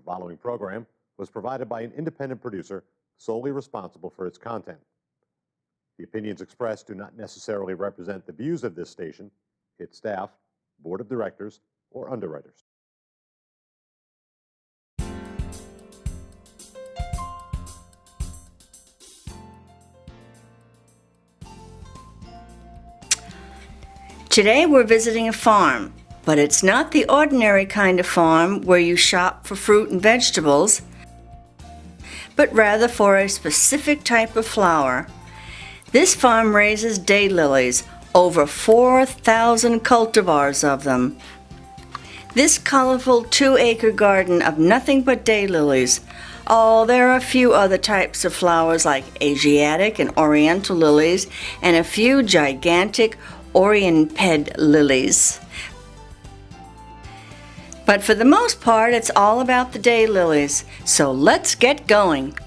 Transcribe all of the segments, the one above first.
following program was provided by an independent producer solely responsible for its content. The opinions expressed do not necessarily represent the views of this station, its staff, board of directors, or underwriters. Today we're visiting a farm, but it's not the ordinary kind of farm where you shop for fruit and vegetables, but rather for a specific type of flower. This farm raises daylilies, over 4,000 cultivars of them. This colorful 2-acre garden of nothing but daylilies. Oh, there are a few other types of flowers like Asiatic and Oriental lilies, and a few gigantic Oriented lilies. But for the most part, it's all about the daylilies. So let's get going.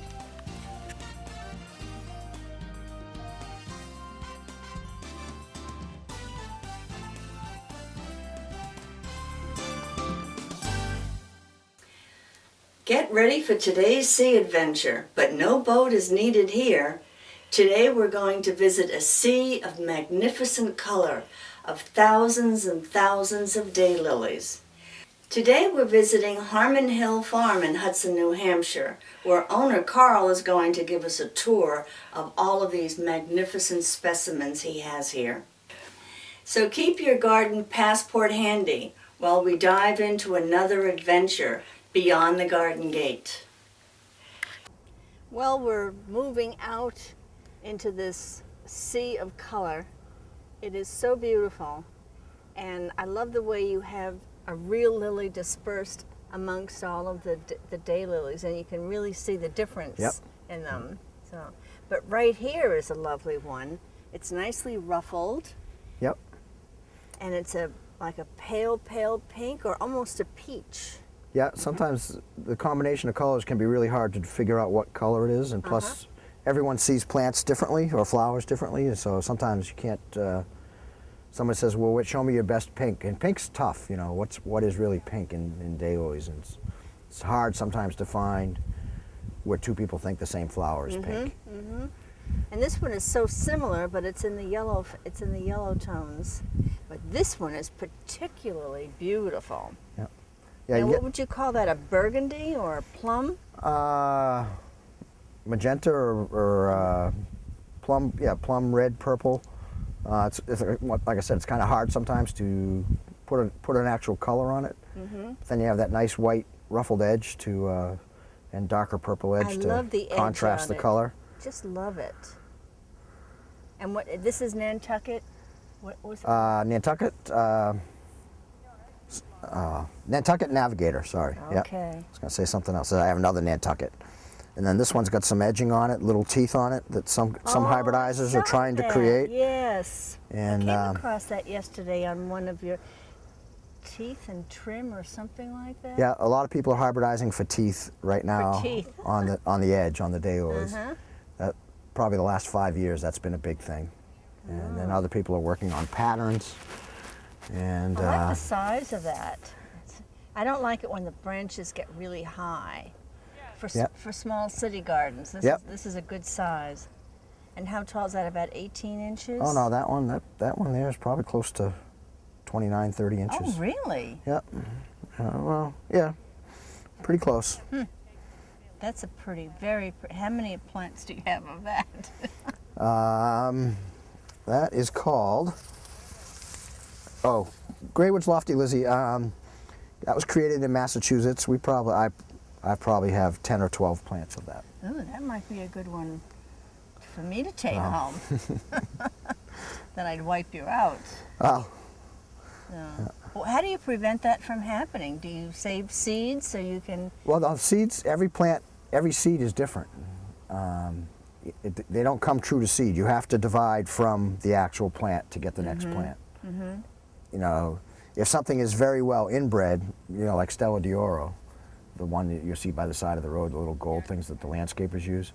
Get ready for today's sea adventure, but no boat is needed here. Today we're going to visit a sea of magnificent color, of thousands and thousands of daylilies. Today we're visiting Harmon Hill Farm in Hudson, New Hampshire, where owner Carl is going to give us a tour of all of these magnificent specimens he has here. So keep your garden passport handy while we dive into another adventure beyond the garden gate. Well, we're moving out into this sea of color. It is so beautiful, and I love the way you have a real lily dispersed amongst all of the daylilies, and you can really see the difference in them. So, but right here is a lovely one. It's nicely ruffled. Yep. And it's like a pale pink or almost a peach. Yeah, sometimes the combination of colors can be really hard to figure out what color it is, and plus everyone sees plants differently or flowers differently, and so sometimes you can't, someone says, well, show me your best pink, and pink's tough, you know, what is really pink in daylilies, and it's hard sometimes to find where two people think the same flower is pink. And this one is so similar, but it's in the yellow tones. But this one is particularly beautiful. Yeah. Yeah, now, what would you call that, a burgundy or a plum? Magenta or plum, plum, red, purple. It's like I said, it's kind of hard sometimes to put an actual color on it. But then you have that nice white ruffled edge to and darker purple edge to contrast the color. Just love it. And this is Nantucket? What was it? Nantucket. Nantucket Navigator, sorry. Okay. I was going to say something else. I have another Nantucket. And then this one's got some edging on it, little teeth on it that some hybridizers are trying to create. Yes. And I came across that yesterday on one of your teeth and trim or something like that. Yeah, a lot of people are hybridizing for teeth right now. For teeth. on the edge, on the daylilies. Probably the last 5 years, that's been a big thing. And then other people are working on patterns. And I like the size of that. I don't like it when the branches get really high. For small city gardens, this is a good size. And how tall is that? About 18 inches? Oh no, that one there is probably close to 29, 30 inches. Oh really? Yep. Well, yeah, pretty close. That's a very pretty. How many plants do you have of that? That is called, Graywood's Lofty Lizzie. That was created in Massachusetts. I probably have 10 or 12 plants of that. Ooh, that might be a good one for me to take home. Then I'd wipe you out. Oh. Well, how do you prevent that from happening? Do you save seeds so you can? Well, the seeds, every seed is different. They don't come true to seed. You have to divide from the actual plant to get the next plant. You know, if something is very well inbred, you know, like Stella d'Oro, the one that you see by the side of the road, the little gold things that the landscapers use,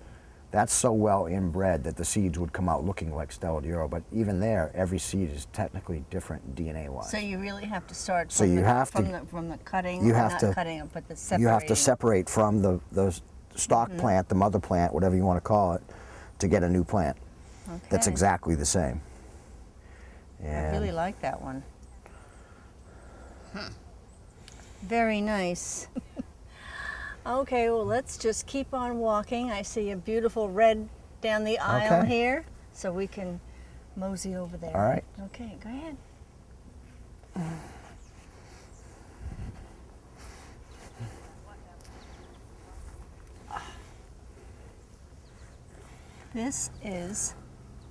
that's so well inbred that the seeds would come out looking like Stella d'Oro. But even there, every seed is technically different DNA-wise. So you really have to start So from, you the, have from, to- the, from the cutting, you or have not to- cutting it, but the separating. You have to separate from the stock plant, the mother plant, whatever you want to call it, to get a new plant. That's Okay. exactly the same. I And really like that one. Very nice. Okay, well, let's just keep on walking. I see a beautiful red down the aisle Okay. here, so we can mosey over there. All right. Okay, go ahead. This is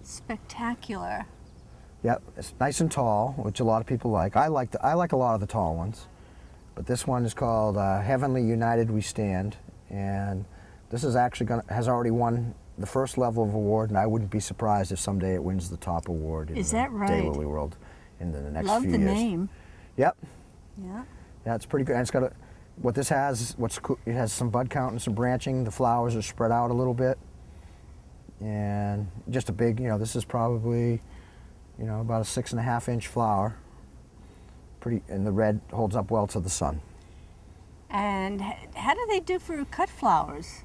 spectacular. Yep, it's nice and tall, which a lot of people like. I like a lot of the tall ones, but this one is called Heavenly United We Stand, and this is actually has already won the first level of award, and I wouldn't be surprised if someday it wins the top award in Is the that right? Daylily world in the next Love few the years. name. Yep, Yeah. yeah, it's pretty good. And it's got what this has. It has some bud count and some branching. The flowers are spread out a little bit, and just a big. This is probably, about a 6.5-inch flower. Pretty, and the red holds up well to the sun. And how do they do for cut flowers?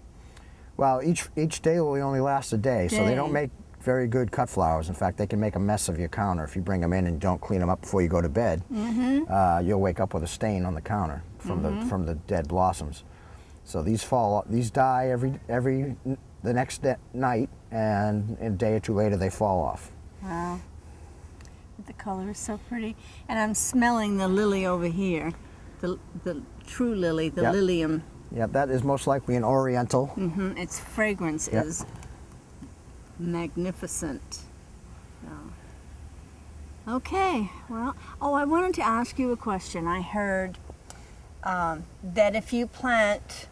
Well, each daylily only lasts a day, so they don't Day. make very good cut flowers. In fact, they can make a mess of your counter if you bring them in and don't clean them up before you go to bed. You'll wake up with a stain on the counter from the dead blossoms. So these die the next night, and a day or two later they fall off. Wow. The color is so pretty. And I'm smelling the lily over here. The true lily, the Yep. lilium. Yeah, that is most likely an oriental. Its fragrance Yep. is magnificent. Okay, well, I wanted to ask you a question. I heard that if you plant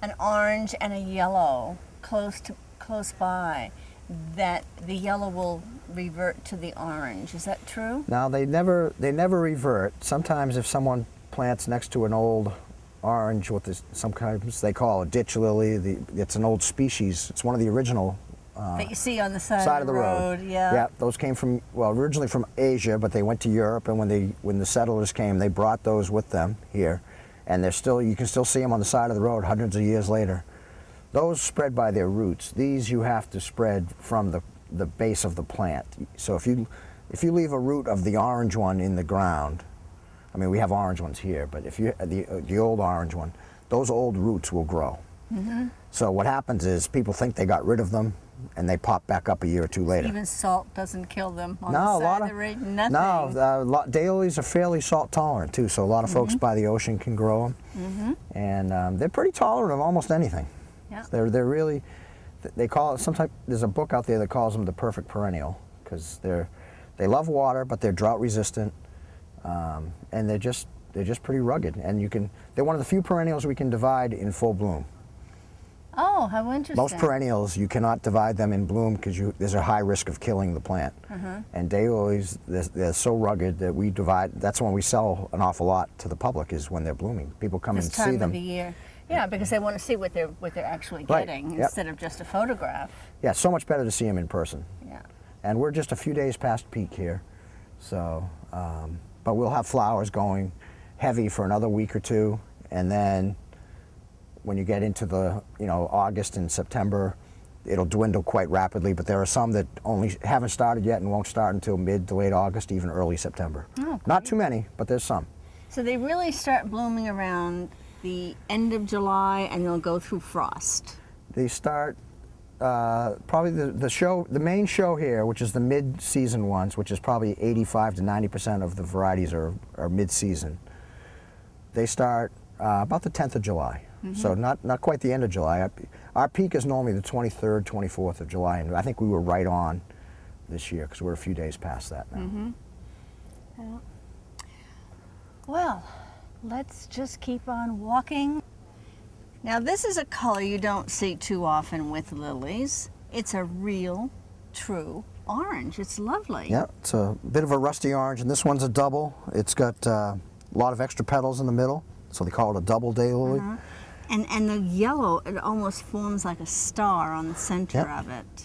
an orange and a yellow close by, that the yellow will revert to the orange. Is that true? Now they never revert. Sometimes if someone plants next to an old orange, sometimes they call a ditch lily. It's an old species. It's one of the original. That you see on the side of the road. Yeah. Yeah, those came originally from Asia, but they went to Europe, and when the settlers came, they brought those with them here, and you can still see them on the side of the road hundreds of years later. Those spread by their roots. These you have to spread from the base of the plant. So if you leave a root of the orange one in the ground, I mean, we have orange ones here, but if you the old orange one, those old roots will grow. So what happens is people think they got rid of them, and they pop back up a year or two later. Even salt doesn't kill them on No, the a side lot of of the road. Nothing. No, daylilies are fairly salt tolerant too. So a lot of folks by the ocean can grow them, and they're pretty tolerant of almost anything. Yeah. They're really, they call it sometimes. There's a book out there that calls them the perfect perennial because they love water, but they're drought resistant, and they're just pretty rugged. And they're one of the few perennials we can divide in full bloom. Oh, how interesting. Most perennials, you cannot divide them in bloom because there's a high risk of killing the plant. And daylilies, they're so rugged that we divide. That's when we sell an awful lot to the public, is when they're blooming. People come This and time see them. of the year. Yeah, because they want to see what they're actually Right, getting yep. instead of just a photograph. Yeah, it's so much better to see them in person. Yeah. And we're just a few days past peak here, so but we'll have flowers going heavy for another week or two, and then when you get into the August and September, it'll dwindle quite rapidly. But there are some that only haven't started yet and won't start until mid to late August, even early September. Oh, Not too many, but there's some. So they really start blooming around the end of July, and they'll go through frost. They start probably the main show here, which is the mid-season ones, which is probably 85 to 90% of the varieties are mid-season. They start about the 10th of July. So not quite the end of July. Our peak is normally the 23rd, 24th of July, and I think we were right on this year because we're a few days past that now. Yeah. Well, let's just keep on walking. Now this is a color you don't see too often with lilies. It's a real, true orange. It's lovely. Yeah, it's a bit of a rusty orange, and this one's a double. It's got a lot of extra petals in the middle, so they call it a double daylily. And the yellow, it almost forms like a star on the center Yep. of it.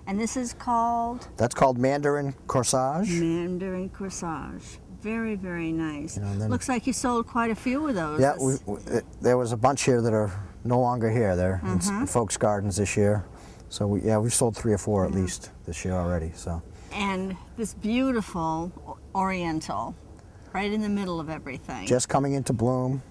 And this is called? That's called Mandarin Corsage. Mandarin Corsage. Very, very nice. You know, then- Looks like you sold quite a few of those. Yeah, there was a bunch here that are no longer here. They're in folks' gardens this year. So we've sold 3 or 4 at least this year already. So. And this beautiful oriental, right in the middle of everything. Just coming into bloom.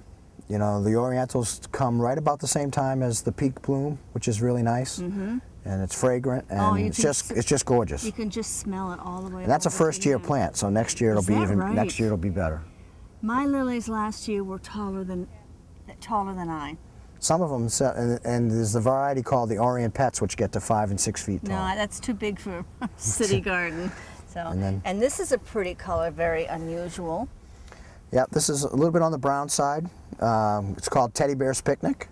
You know, the orientals come right about the same time as the peak bloom, which is really nice. And it's fragrant, and it's just gorgeous. You can just smell it all the way. And that's a over to first-year the end. plant, so next year it'll Is be that even. right? Next year it'll be better. My lilies last year were taller than I. Some of them, and there's the variety called the Orient Pets, which get to 5 and 6 feet tall. No, that's too big for a city garden. So, And then- this is a pretty color, very unusual. Yeah, this is a little bit on the brown side. It's called Teddy Bear's Picnic,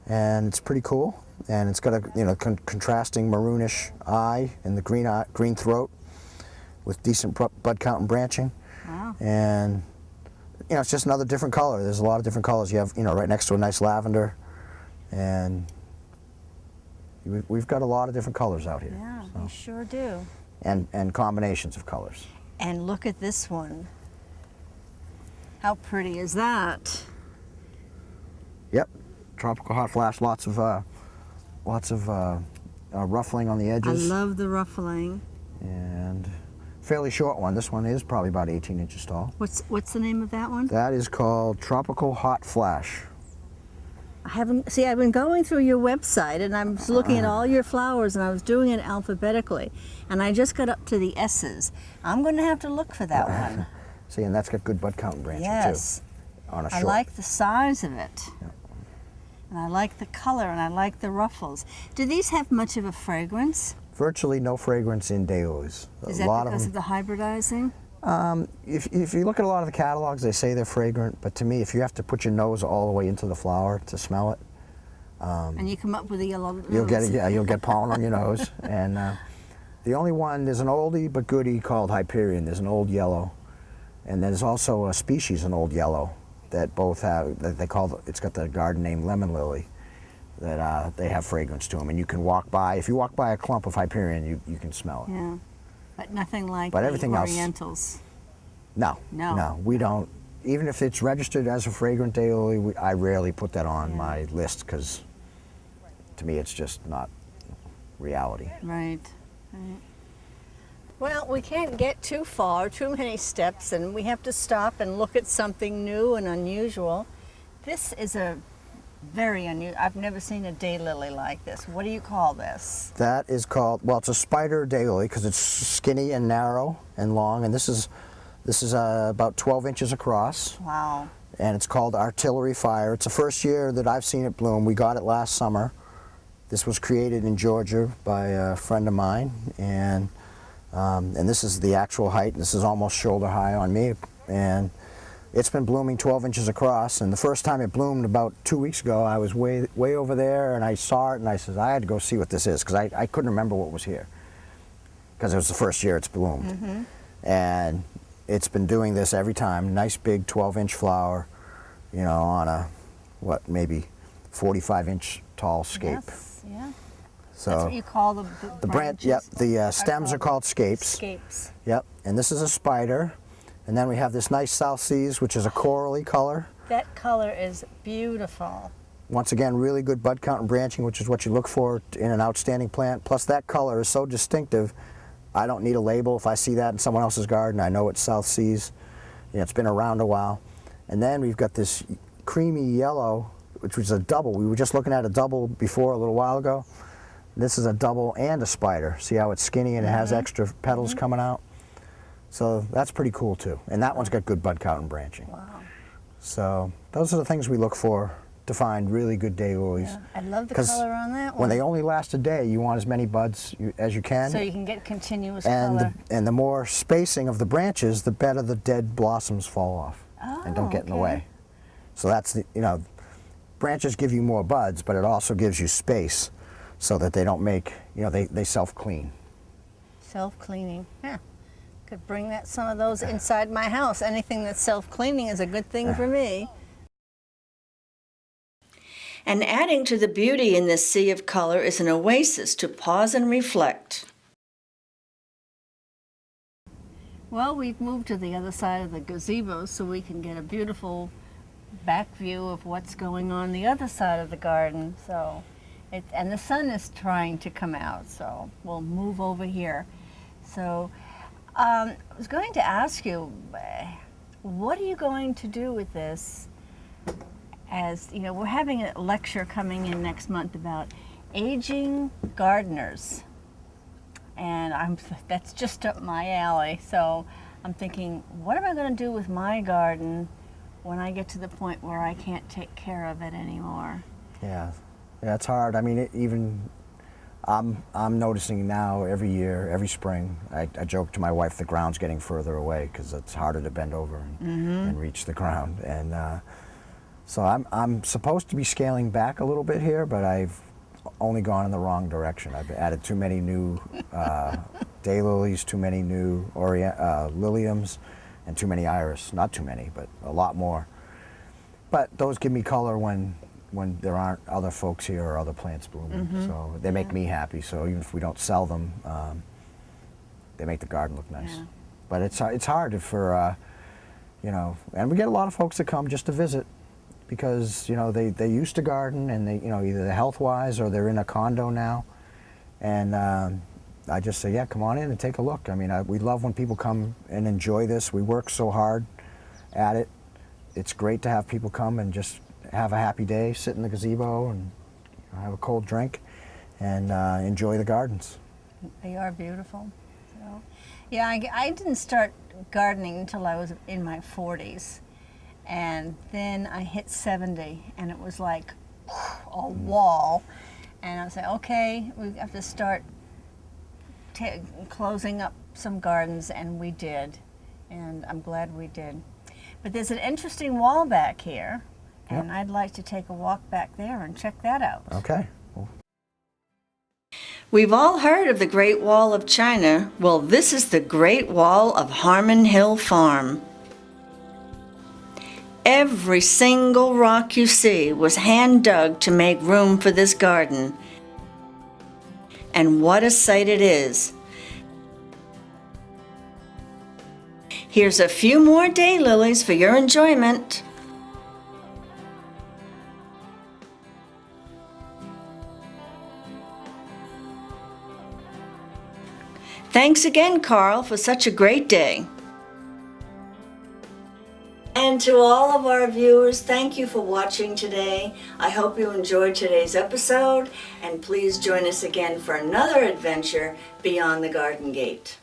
and it's pretty cool. And it's got a contrasting maroonish eye and the green throat, with decent bud count and branching. Wow. And it's just another different color. There's a lot of different colors. You have right next to a nice lavender, and we've got a lot of different colors out here. Yeah, so. you sure do. And combinations of colors. And look at this one. How pretty is that? Yep, tropical hot flash. Lots of ruffling on the I edges. love the ruffling. And fairly short one. This one is probably about 18 inches tall. What's the name of that one? That is called Tropical Hot Flash. I've been going through your website and I was looking at all your flowers and I was doing it alphabetically. And I just got up to the S's. I'm going to have to look for that one. See, and that's got good bud count and branching Yes. too. On a I short. like the size of it. Yeah. And I like the color and I like the ruffles. Do these have much of a fragrance? Virtually no fragrance in daylilies. Is that because of the hybridizing? If you look at a lot of the catalogs, they say they're fragrant, but to me, if you have to put your nose all the way into the flower to smell it, And you come up with a yellow you'll get nose. you'll get pollen on your nose. And the only one, there's an oldie but goodie called Hyperion. There's an old yellow, and there's also a species, an old yellow, that both have it's got the garden name lemon lily. That they have fragrance to them, and you can walk by. If you walk by a clump of Hyperion, you can smell it. Yeah, but nothing like But the everything else- orientals. No, we don't. Even if it's registered as a fragrant daylily, I rarely put that on my list because, to me, it's just not reality. Right. Well, we can't get too far, too many steps, and we have to stop and look at something new and unusual. This is a very unusual. I've never seen a daylily like this. What do you call this? That is called, well, it's a spider daylily because it's skinny and narrow and long, and this is about 12 inches across. Wow. And it's called Artillery Fire. It's the first year that I've seen it bloom. We got it last summer. This was created in Georgia by a friend of mine, and this is the actual height. This is almost shoulder high on me, and it's been blooming 12 inches across. And the first time it bloomed about 2 weeks ago, I was way over there, and I saw it, and I said I had to go see what this is because I couldn't remember what was here because it was the first year it's bloomed. And it's been doing this every time. Nice big 12-inch flower, on a maybe 45-inch tall scape. Yes, yeah. So That's what you call the branch. branches? Yep. The stems are called scapes. Scapes. Yep. And this is a spider, and then we have this nice South Seas, which is a corally color. That color is beautiful. Once again, really good bud count and branching, which is what you look for in an outstanding plant. Plus, that color is so distinctive. I don't need a label. If I see that in someone else's garden, I know it's South Seas. It's been around a while. And then we've got this creamy yellow, which was a double. We were just looking at a double before a little while ago. This is a double and a spider. See how it's skinny and it has extra petals coming out? So that's pretty cool too. And that one's got good bud count and branching. Wow. So those are the things we look for to find really good daylilies. Yeah. I love the 'Cause color on that one. when they only last a day, you want as many buds as you can. So you can get continuous and color. the more spacing of the branches, the better the dead blossoms fall off and don't get in the okay. way. So that's branches give you more buds, but it also gives you space so that they don't make, they self-clean. Self-cleaning. Yeah. Could bring some of those inside my house. Anything that's self-cleaning is a good thing for me. And adding to the beauty in this sea of color is an oasis to pause and reflect. Well, we've moved to the other side of the gazebo so we can get a beautiful back view of what's going on the other side of the garden. And the sun is trying to come out, so we'll move over here. So I was going to ask you, what are you going to do with this? As you know, we're having a lecture coming in next month about aging gardeners. And that's just up my alley. So I'm thinking, what am I going to do with my garden when I get to the point where I can't take care of it anymore? Yeah, it's hard. I mean, I'm noticing now every year, every spring, I joke to my wife the ground's getting further away because it's harder to bend over and reach the ground. And so I'm supposed to be scaling back a little bit here, but I've only gone in the wrong direction. I've added too many new daylilies, too many new liliums, and too many iris. Not too many, but a lot more. But those give me color when there aren't other folks here or other plants blooming. So they make me happy. So even if we don't sell them, they make the garden look nice. Yeah. But it's hard for, you know, and we get a lot of folks that come just to visit because, you know, they used to garden and they, you know, either they're health-wise or they're in a condo now. And I just say, yeah, come on in and take a look. I mean, we love when people come and enjoy this. We work so hard at it. It's great to have people come and just have a happy day, sit in the gazebo and have a cold drink and enjoy the gardens. They are beautiful. So, yeah, I didn't start gardening until I was in my 40s. And then I hit 70 and it was like a wall. And I was like, okay, we have to start closing up some gardens, and we did. And I'm glad we did. But there's an interesting wall back here. And I'd like to take a walk back there and check that out. Okay. We've all heard of the Great Wall of China. Well, this is the Great Wall of Harmon Hill Farm. Every single rock you see was hand dug to make room for this garden. And what a sight it is. Here's a few more daylilies for your enjoyment. Thanks again, Carl, for such a great day. And to all of our viewers, thank you for watching today. I hope you enjoyed today's episode, and please join us again for another adventure beyond the Garden Gate.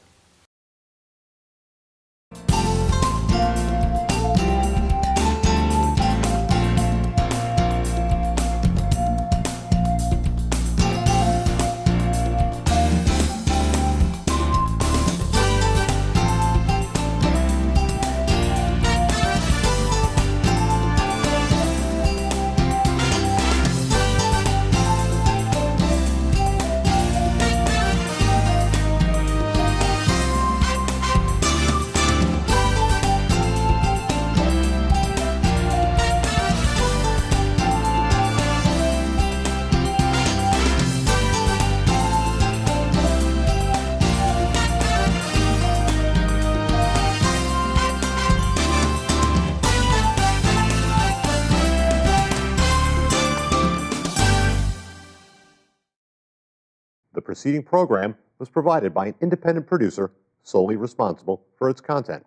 The preceding program was provided by an independent producer solely responsible for its content.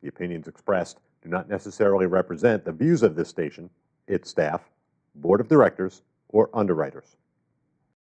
The opinions expressed do not necessarily represent the views of this station, its staff, board of directors, or underwriters.